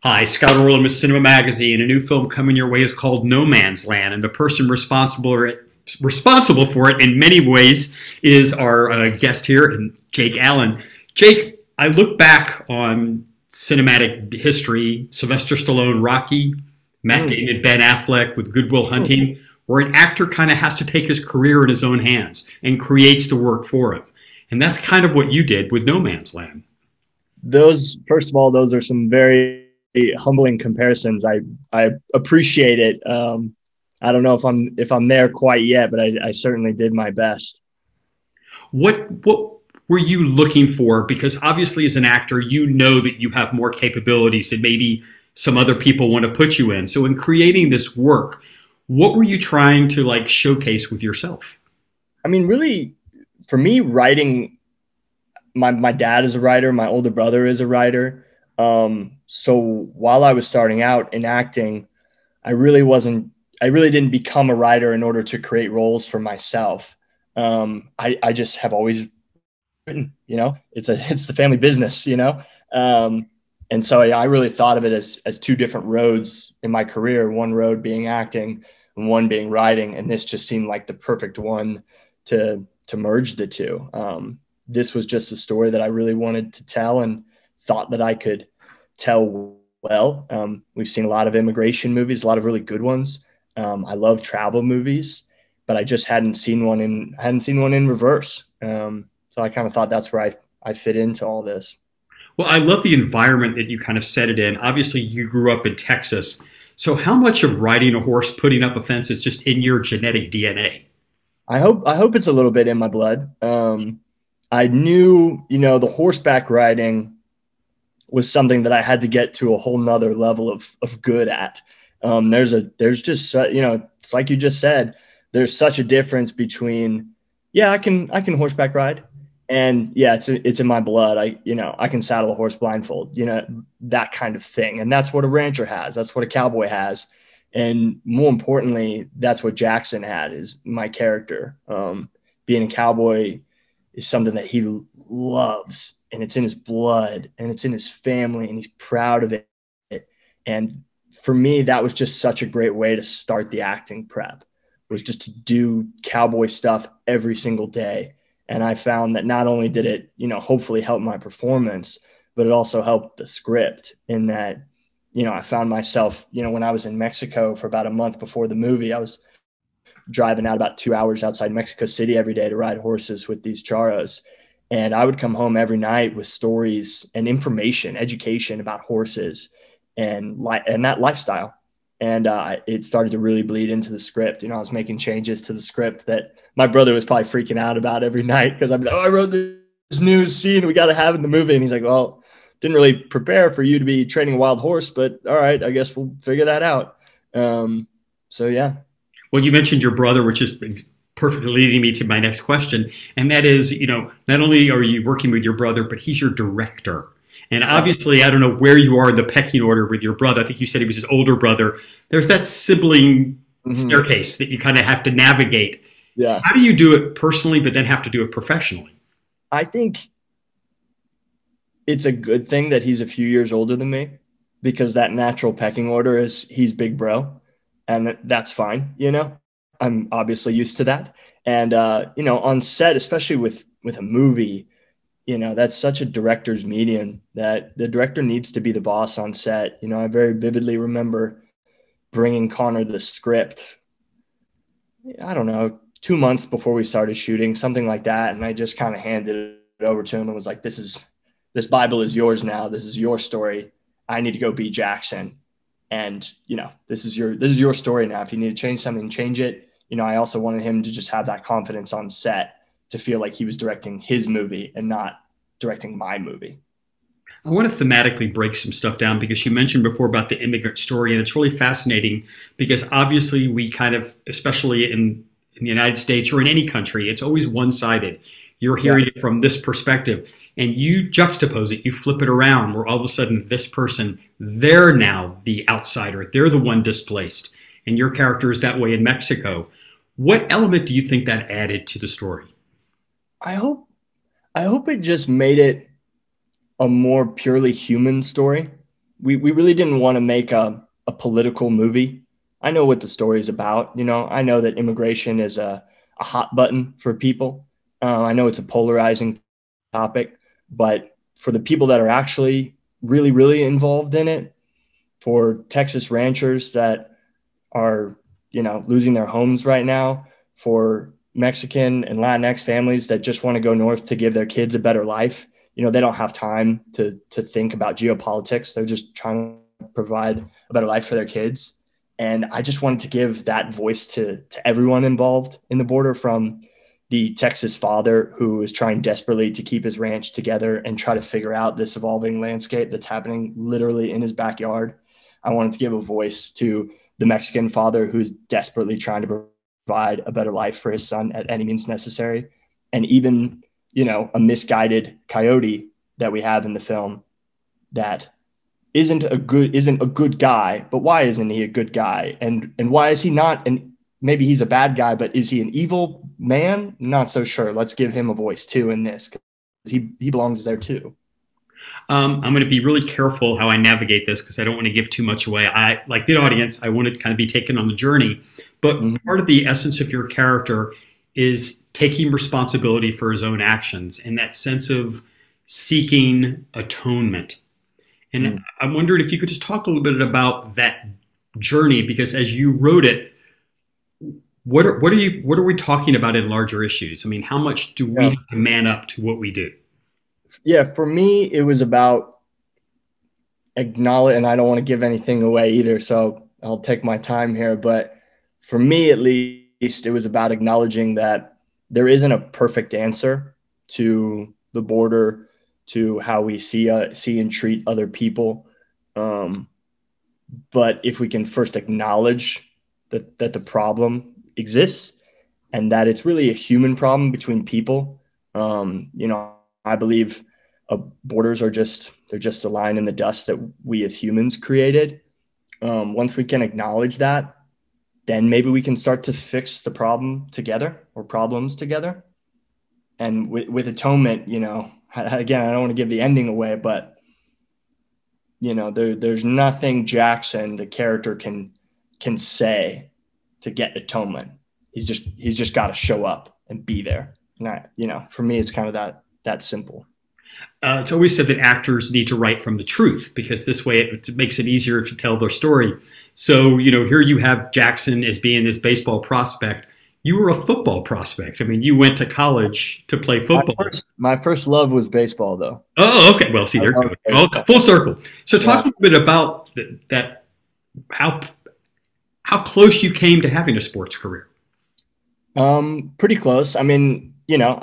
Hi, Scott Orlin with CINEMA-Magazine. A new film coming your way is called No Man's Land, and the person responsible for it in many ways is our guest here, and Jake Allyn. Jake, I look back on cinematic history, Sylvester Stallone, Rocky, Matt Damon, Ben Affleck with Good Will Hunting, where an actor kind of has to take his career in his own hands and creates the work for him. And that's kind of what you did with No Man's Land. First of all, those are some very humbling comparisons. I appreciate it. I don't know if I'm there quite yet, but I certainly did my best. What were you looking for? Because obviously as an actor, you know that you have more capabilities than maybe some other people want to put you in. So in creating this work, what were you trying to showcase with yourself? I mean, really, for me, writing, my dad is a writer, my older brother is a writer. So while I was starting out in acting, I really didn't become a writer in order to create roles for myself. I just have always written, it's the family business, and so I really thought of it as two different roads in my career, one road being acting and one being writing. And this just seemed like the perfect one to merge the two. This was just a story that I really wanted to tell and thought that I could tell well. We've seen a lot of immigration movies, a lot of really good ones. I love travel movies, but I just hadn't seen one in reverse. So I kind of thought that's where I fit into all this. Well, I love the environment that you kind of set it in. Obviously, you grew up in Texas. So how much of riding a horse, putting up a fence is just in your genetic DNA? I hope it's a little bit in my blood. I knew, the horseback riding was something that I had to get to a whole nother level of good at. There's just, it's like you just said, there's such a difference between, I can horseback ride, and it's in my blood. I can saddle a horse blindfold, that kind of thing. And that's what a rancher has. That's what a cowboy has. And more importantly, that's what Jackson had, is my character. Being a cowboy is something that he loves, and it's in his blood, and it's in his family, and he's proud of it. And for me, that was just such a great way to start the acting prep, was just to do cowboy stuff every single day. And I found that not only did it, hopefully help my performance, but it also helped the script in that, I found myself, when I was in Mexico for about a month before the movie, I was driving out about 2 hours outside Mexico City every day to ride horses with these charros. And I would come home every night with stories and information, education about horses and that lifestyle. And it started to really bleed into the script. I was making changes to the script that my brother was probably freaking out about every night, because I'm like, I wrote this new scene we got to have in the movie. And he's like, well, didn't really prepare for you to be training a wild horse, but all right, I guess we'll figure that out. So yeah. Well, you mentioned your brother, which is perfectly leading me to my next question. And that is, not only are you working with your brother, but he's your director. And obviously, I don't know where you are in the pecking order with your brother. I think you said he was his older brother. There's that sibling staircase that you kind of have to navigate. Yeah. How do you do it personally, but then have to do it professionally? I think it's a good thing that he's a few years older than me, because that natural pecking order is he's big bro, and that's fine. I'm obviously used to that. And, on set, especially with a movie, that's such a director's medium that the director needs to be the boss on set. I very vividly remember bringing Connor the script, I don't know, 2 months before we started shooting, something like that. And I just kind of handed it over to him and was like, this Bible is yours now. This is your story. I need to go be Jackson. And, this is your story now. If you need to change something, change it. I also wanted him to just have that confidence on set to feel like he was directing his movie and not directing my movie. I want to thematically break some stuff down, because you mentioned before about the immigrant story, and it's really fascinating because obviously we kind of, especially in the United States or in any country, it's always one-sided. You're hearing it from this perspective, and you juxtapose it, you flip it around, where all of a sudden this person, they're now the outsider, they're the one displaced, and your character is that way in Mexico. What element do you think that added to the story? I hope it just made it a more purely human story. we really didn't want to make a political movie. I know what the story is about. You know, I know that immigration is a hot button for people. I know it's a polarizing topic, but for the people that are actually really, really involved in it, for Texas ranchers that are, you know, losing their homes right now, for Mexican and Latinx families that just want to go north to give their kids a better life. You know, they don't have time to think about geopolitics. They're just trying to provide a better life for their kids. And I just wanted to give that voice to everyone involved in the border, from the Texas father who is trying desperately to keep his ranch together and try to figure out this evolving landscape that's happening literally in his backyard. I wanted to give a voice to the Mexican father who's desperately trying to provide a better life for his son at any means necessary. And even, you know, a misguided coyote that we have in the film that isn't a good guy, but why isn't he a good guy? And why is he not, and maybe he's a bad guy, but is he an evil man? Not so sure. Let's give him a voice too in this, because he belongs there too. I'm going to be really careful how I navigate this because I don't want to give too much away. I, like the audience, I want to kind of be taken on the journey. But part of the essence of your character is taking responsibility for his own actions and that sense of seeking atonement. And I wondered if you could just talk a little bit about that journey, because as you wrote it, what are we talking about in larger issues? I mean, how much do we have to man up to what we do? Yeah, for me, it was about acknowledge, and I don't want to give anything away either, so I'll take my time here. But for me, at least, it was about acknowledging that there isn't a perfect answer to the border, to how we see and treat other people. But if we can first acknowledge that the problem exists and that it's really a human problem between people, you know, I believe borders are they're just a line in the dust that we as humans created. Once we can acknowledge that, then maybe we can start to fix the problem together, or problems together. And with atonement, you know, again, I don't want to give the ending away, but you know, there's nothing Jackson, the character, can say to get atonement. He's just got to show up and be there. And you know, for me, it's kind of that simple. It's always said that actors need to write from the truth, because this way it makes it easier to tell their story. So, you know, here you have Jackson as being this baseball prospect. You were a football prospect. I mean, you went to college to play football. My first love was baseball, though. Oh, okay. Well, see, there you go. Okay, full circle. So talk a little bit about that, how close you came to having a sports career. Pretty close. I mean, you know,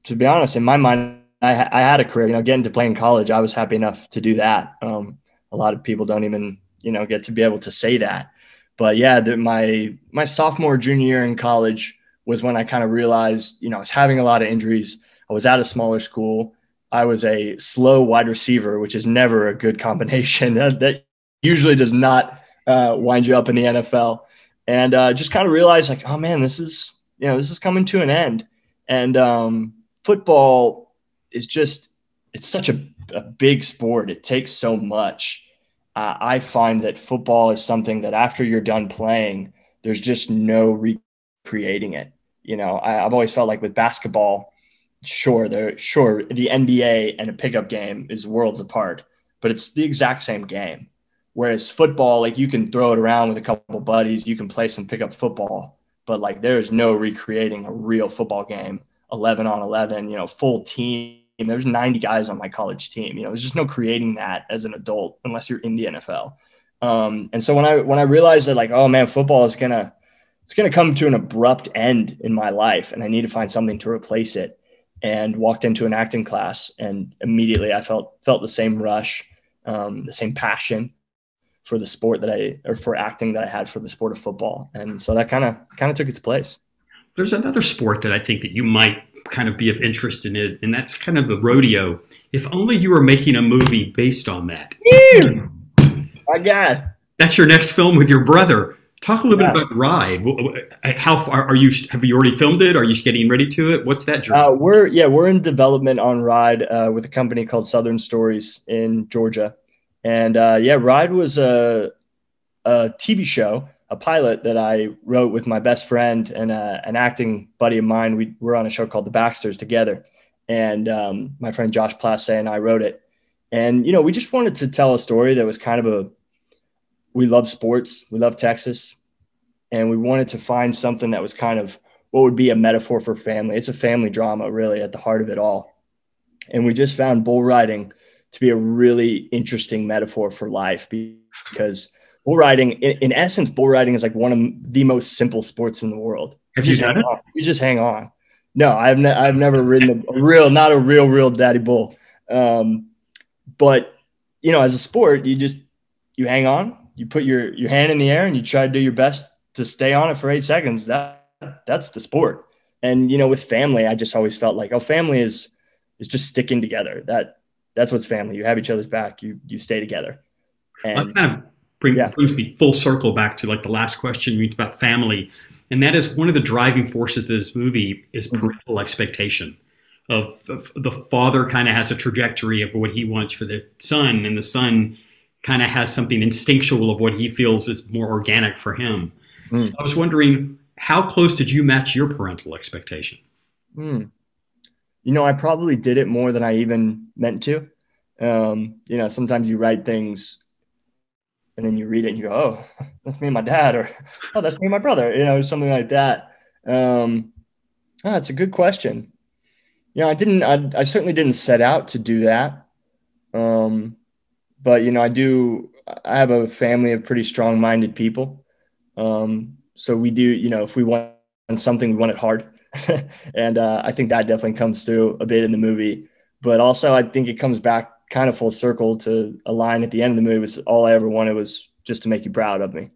to be honest, in my mind, I had a career. You know, getting to play in college, I was happy enough to do that. A lot of people don't even, you know, get to be able to say that. But yeah, my sophomore, junior year in college was when I kind of realized, you know, I was having a lot of injuries. I was at a smaller school. I was a slow wide receiver, which is never a good combination. That usually does not wind you up in the NFL. And just kind of realized, like, oh man, this is coming to an end. And football is it's such a big sport. It takes so much. I find that football is something that after you're done playing, there's just no recreating it. You know, I've always felt like with basketball, sure, the NBA and a pickup game is worlds apart, but it's the exact same game. Whereas football, like, you can throw it around with a couple of buddies, you can play some pickup football, but like there's no recreating a real football game, 11 on 11, you know, full team. There's 90 guys on my college team. You know, there's just no creating that as an adult unless you're in the NFL. And so when I realized that, like, oh man, football is gonna come to an abrupt end in my life, and I need to find something to replace it, and walked into an acting class, and immediately I felt the same rush, the same passion for the sport for acting that I had for the sport of football. And so that kind of took its place. There's another sport that I think that you might kind of be of interest in it, and that's kind of the rodeo. If only you were making a movie based on that. Yeah. My God. That's your next film with your brother. Talk a little bit about Ride. How far are you? Have you already filmed it? Are you getting ready to it? What's that journey? We're in development on Ride with a company called Southern Stories in Georgia. And yeah, Ride was a TV show, a pilot that I wrote with my best friend and an acting buddy of mine. We were on a show called The Baxters together. And my friend Josh Plasse and I wrote it. And, we just wanted to tell a story that was kind of we love sports, we love Texas, and we wanted to find something that was kind of what would be a metaphor for family. It's a family drama, really, at the heart of it all. And we just found bull riding to be a really interesting metaphor for life, because bull riding, in essence, bull riding is like one of the most simple sports in the world. Have you done it? You just hang on. No, I've never ridden not a real daddy bull. But as a sport, you hang on, you put your hand in the air and you try to do your best to stay on it for 8 seconds. That's the sport. And, with family, I just always felt like, family is just sticking together. That's what's family. You have each other's back. You stay together. And that kind of brings me full circle back to like the last question we talked about family. And that is one of the driving forces of this movie is parental expectation of the father kind of has a trajectory of what he wants for the son, and the son kind of has something instinctual of what he feels is more organic for him. So I was wondering, how close did you match your parental expectation? I probably did it more than I even meant to. Sometimes you write things and then you read it and you go, oh, that's me and my dad, or, oh, that's me and my brother, something like that. It's a good question. I certainly didn't set out to do that. But, I have a family of pretty strong-minded people. So we do, if we want something, we want it hard. And I think that definitely comes through a bit in the movie. But also, I think it comes back kind of full circle to a line at the end of the movie. Was all I ever wanted was just to make you proud of me,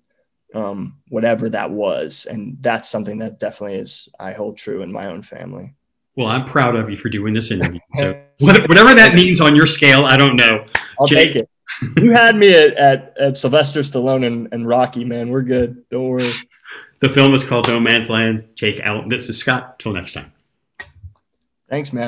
whatever that was. And that's something that definitely I hold true in my own family. Well, I'm proud of you for doing this interview. So whatever that means on your scale, I don't know. I'll take it. You had me at Sylvester Stallone and Rocky, man. We're good. Don't worry. The film is called No Man's Land. Jake Allyn. This is Scott. Till next time. Thanks, man.